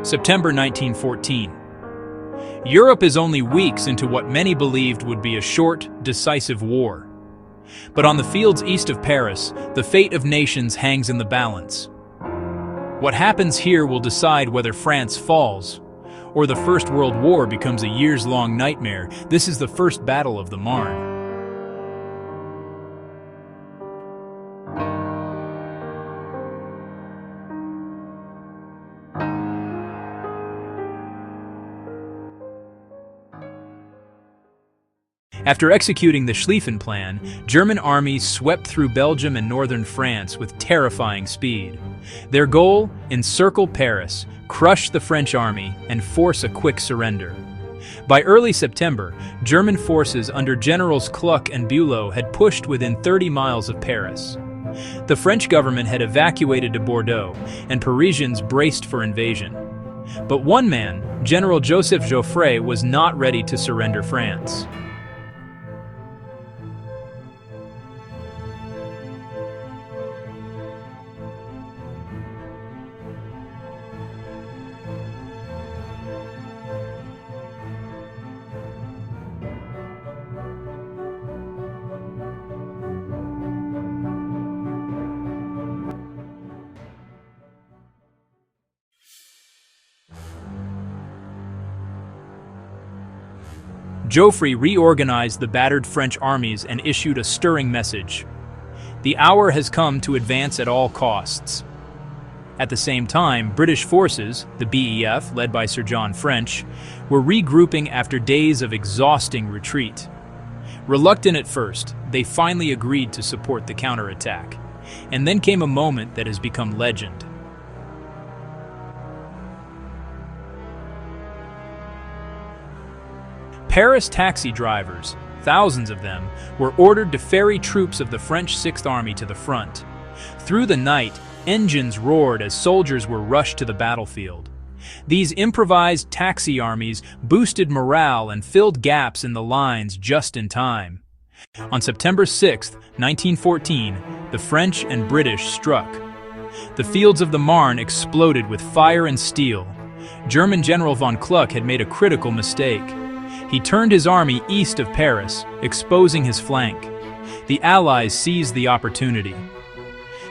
September 1914. Europe is only weeks into what many believed would be a short, decisive war. But on the fields east of Paris, the fate of nations hangs in the balance. What happens here will decide whether France falls, or the First World War becomes a years-long nightmare. This is the First Battle of the Marne. After executing the Schlieffen Plan, German armies swept through Belgium and northern France with terrifying speed. Their goal? Encircle Paris, crush the French army, and force a quick surrender. By early September, German forces under Generals Kluck and Bülow had pushed within 30 miles of Paris. The French government had evacuated to Bordeaux, and Parisians braced for invasion. But one man, General Joseph Joffre, was not ready to surrender France. Joffre reorganized the battered French armies and issued a stirring message. The hour has come to advance at all costs. At the same time, British forces, the BEF, led by Sir John French, were regrouping after days of exhausting retreat. Reluctant at first, they finally agreed to support the counterattack. And then came a moment that has become legend. Paris taxi drivers, thousands of them, were ordered to ferry troops of the French Sixth Army to the front. Through the night, engines roared as soldiers were rushed to the battlefield. These improvised taxi armies boosted morale and filled gaps in the lines just in time. On September 6, 1914, the French and British struck. The fields of the Marne exploded with fire and steel. German General von Kluck had made a critical mistake. He turned his army east of Paris, exposing his flank. The Allies seized the opportunity.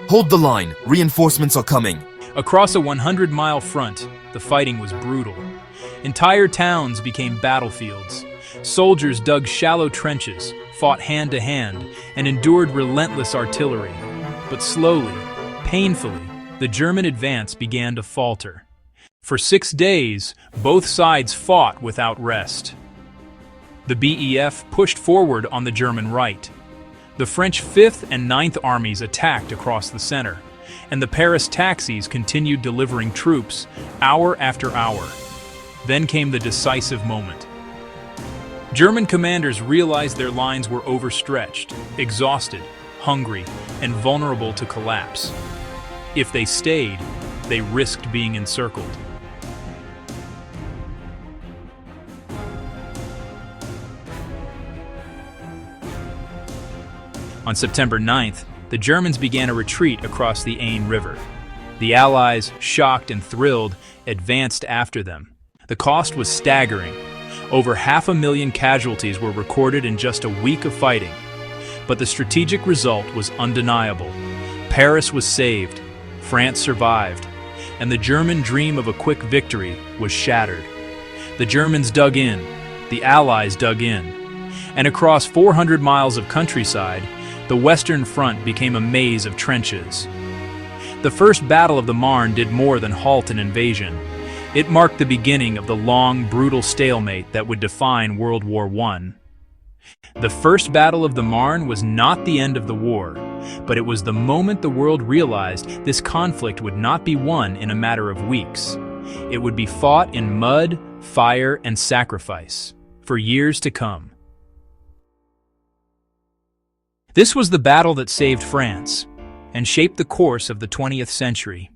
Hold the line, reinforcements are coming. Across a 100-mile front, the fighting was brutal. Entire towns became battlefields. Soldiers dug shallow trenches, fought hand-to-hand, and endured relentless artillery. But slowly, painfully, the German advance began to falter. For 6 days, both sides fought without rest. The BEF pushed forward on the German right. The French 5th and 9th Armies attacked across the center, and the Paris taxis continued delivering troops hour after hour. Then came the decisive moment. German commanders realized their lines were overstretched, exhausted, hungry, and vulnerable to collapse. If they stayed, they risked being encircled. On September 9th, the Germans began a retreat across the Aisne River. The Allies, shocked and thrilled, advanced after them. The cost was staggering. Over 500,000 casualties were recorded in just a week of fighting. But the strategic result was undeniable. Paris was saved, France survived, and the German dream of a quick victory was shattered. The Germans dug in, the Allies dug in, and across 400 miles of countryside, the Western Front became a maze of trenches. The First Battle of the Marne did more than halt an invasion. It marked the beginning of the long, brutal stalemate that would define World War I. The First Battle of the Marne was not the end of the war, but it was the moment the world realized this conflict would not be won in a matter of weeks. It would be fought in mud, fire, and sacrifice, for years to come. This was the battle that saved France and shaped the course of the 20th century.